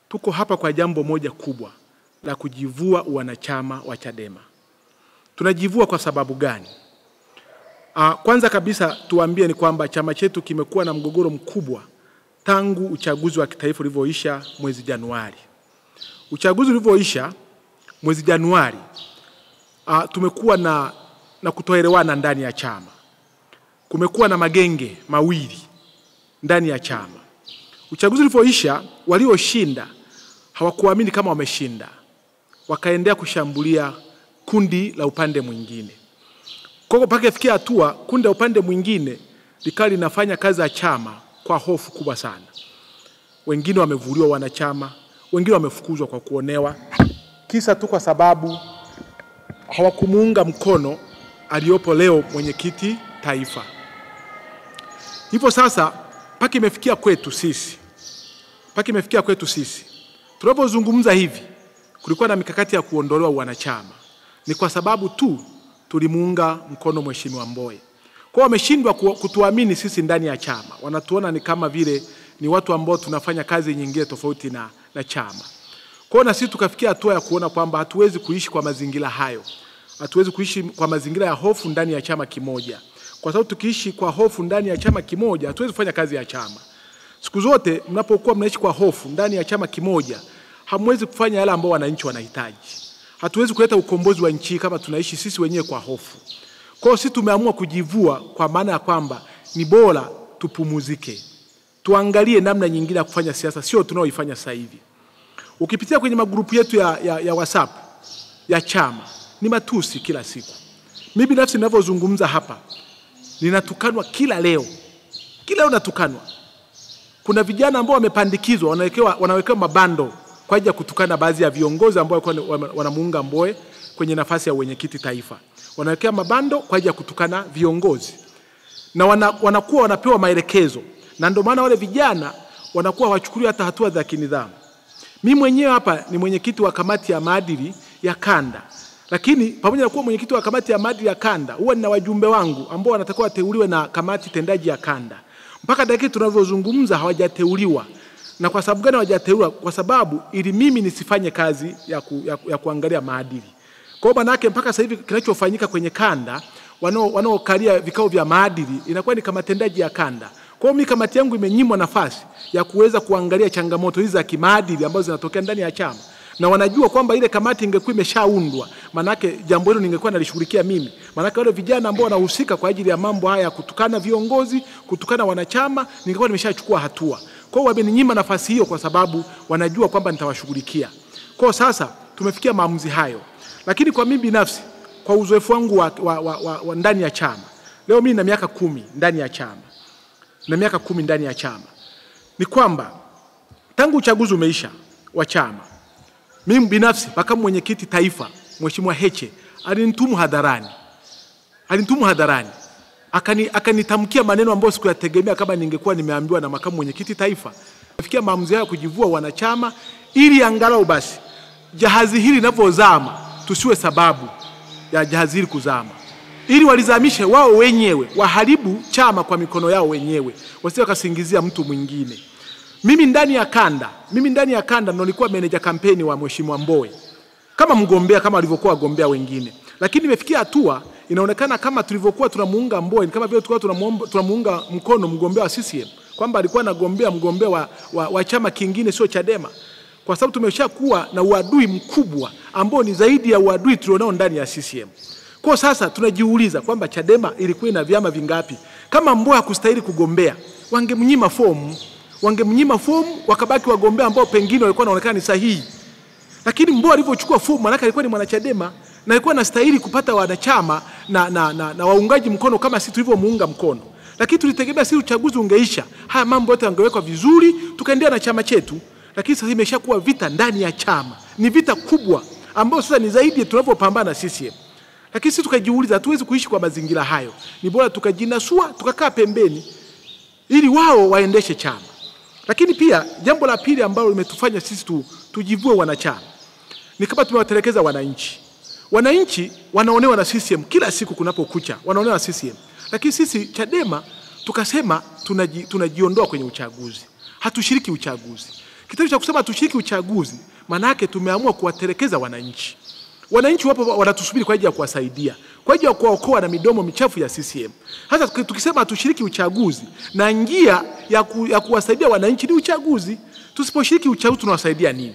tuko hapa kwa jambo moja kubwa la kujivua wanachama wa Chadema. Tunajivua kwa sababu gani? Kwanza kabisa tuambie ni kwamba chama chetu kimekuwa na mgogoro mkubwa tangu uchaguzi wa kitaifa ulivyoisha mwezi Januari. Uchaguzi ulivyoisha mwezi Januari, tumekuwa na kutoelewana ndani ya chama. Kumekuwa na magenge mawili ndani ya chama. Uchaguzi ulivyoisha, walioshinda hawakuamini kama wameshinda, wakaendelea kushambulia kundi la upande mwingine. Kwa mpaka ifikia hatua kundi la upande mwingine likali linafanya kazi ya chama kwa hofu kubwa sana. Wengine wamevuliwa wanachama, wengine wamefukuzwa kwa kuonewa, kisa tu kwa sababu hawakumuunga mkono aliyopo leo mwenyekiti taifa. Hivyo sasa paka imefikia kwetu sisi. Tunapozungumza hivi, kulikuwa na mikakati ya kuondolewa wanachama. Ni kwa sababu tu tulimuunga mkono Mheshimiwa Mbowe. Kwa wameshindwa kutuamini sisi ndani ya chama. Wanatuona ni kama vile ni watu ambao tunafanya kazi nyingine tofauti na chama. Kwa na sisi tukafikia hatua ya kuona kwamba hatuwezi kuishi kwa mazingira hayo. Hatuwezi kuishi kwa mazingira ya hofu ndani ya chama kimoja. Kwa sababu tukiishi kwa hofu ndani ya chama kimoja, hatuwezi kufanya kazi ya chama. Siku zote mnapokuwa mnaishi kwa hofu ndani ya chama kimoja, hamwezi kufanya yale ambao wananchi wanahitaji. Hatuwezi kuleta ukombozi wa nchi kama tunaishi sisi wenyewe kwa hofu. Kwa hiyo sisi tumeamua kujivua, kwa maana ya kwamba ni bora tupumuzike. Tuangalie namna nyingine ya kufanya siasa, sio tunaoifanya sasa hivi. Ukipitia kwenye magrupu yetu ya WhatsApp ya chama, ni matusi kila siku. Mimi binafsi ninavyozungumza hapa, ninatukanwa kila leo. Kila leo natukanwa. Kuna vijana ambao wamepandikizwa, wanawekewa mabando kwa ajili ya kutukana baadhi ya viongozi ambao wanamuunga Mbowe kwenye nafasi ya wenyekiti taifa. Wanawekea mabando kwa ajili ya kutukana viongozi. Na wanakuwa wanapewa maelekezo. Na ndio maana wale vijana wanakuwa hawachukuliwi hata hatua za kinidhamu. Mimi mwenyewe hapa ni mwenyekiti wa kamati ya maadili ya kanda. Lakini pamoja na kuwa mwenyekiti wa kamati ya maadili ya kanda, huwa nina wajumbe wangu ambao wanatakiwa wateuliwe na kamati tendaji ya kanda. Mpaka dakika tunavyozungumza hawajateuliwa. Na kwa sababu gani hawajateuliwa? Kwa sababu ili mimi nisifanye kazi ya kuangalia maadili. Kwa maana yake mpaka sasa hivi kinachofanyika kwenye kanda, wanaokalia vikao vya maadili inakuwa ni kama tendaji ya kanda. Kwa hiyo mimi kamati yangu imenyimwa nafasi ya kuweza kuangalia changamoto hizi za kimaadili ambazo zinatokea ndani ya chama. Na wanajua kwamba ile kamati ingekuwa imeshaundwa, maana yake jambo hilo ningekuwa nalishughulikia mimi. Maana yake wale vijana ambao wanahusika kwa ajili ya mambo haya kutukana viongozi, kutukana wanachama, ningekuwa nimeshachukua hatua. Kwa hiyo wameninyima nafasi hiyo kwa sababu wanajua kwamba nitawashughulikia. Kwa sana tumefikia maamuzi hayo. Lakini kwa mimi binafsi, kwa uzoefu wangu wa ndani ya chama, leo mimi na miaka 10 ndani ya chama. Na miaka 10 ndani ya chama. Ni kwamba tangu uchaguzi umeisha wa chama, mimi binafsi makamu mwenyekiti taifa Mheshimiwa Heche alinitumu hadharani. Akanitamkia maneno ambayo sikuyategemea kama ningekuwa nimeambiwa na makamu mwenyekiti taifa. Nafikia maamuzi haya kujivua wanachama ili angalau basi jahazi hili linapozama tusiwe sababu ya jahazi hili kuzama. Ili walizamishe wao wenyewe, waharibu chama kwa mikono yao wenyewe, wasije wakasingizia mtu mwingine. Mimi ndani ya kanda ndo nilikuwa meneja kampeni wa Mheshimiwa Mbowe. Kama mgombea kama walivyokuwa wagombea wengine. Lakini imefikia hatua inaonekana kama tulivyokuwa tunamuunga Mbowe, kama vile tulikuwa tunamuunga mkono mgombea wa CCM, kwamba alikuwa anagombea mgombea wa chama kingine sio Chadema. Kwa sababu tumeshakuwa na uadui mkubwa ambao ni zaidi ya uadui tulionao ndani ya CCM. Kwa sasa tunajiuliza kwamba Chadema ilikuwa ina vyama vingapi? Kama Mbowe hakustahili kugombea, wangemnyima fomu, wakabaki wagombea ambao pengine walikuwa wanaonekana ni sahihi. Lakini Mbowe alivyochukua fomu, maana alikuwa ni mwanachadema na alikuwa anastahili kupata wanachama na waungaji mkono kama sisi tulivyomuunga mkono. Lakini tulitegemea sisi uchaguzi ungeisha, haya mambo yote yangewekwa vizuri, tukaendelea na chama chetu. Lakini sasa imeshakuwa vita ndani ya chama. Ni vita kubwa ambayo sasa ni zaidi tunavyopambana na CCM. Lakini sisi tukajiuliza hatuwezi kuishi kwa mazingira hayo. Ni bora tukajinasua, tukakaa pembeni ili wao waendeshe chama. Lakini pia jambo la pili ambalo limetufanya sisi tujivue wanachama ni kama tumewatelekeza wananchi. Wananchi wanaonewa na CCM kila siku kunapokucha, wanaonewa na CCM. Lakini sisi Chadema tukasema tunajiondoa kwenye uchaguzi. Hatushiriki uchaguzi. Kitendo cha kusema tushiriki uchaguzi, maana yake tumeamua kuwatelekeza wananchi. Wananchi wapo wanatusubiri kwa ajili ya kuwasaidia, kwa ajili ya kuwaokoa na midomo michafu ya CCM. Hata tukisema tushiriki uchaguzi, na njia ya kuwasaidia wananchi ni uchaguzi. Tusiposhiriki uchaguzi tunawasaidia nini?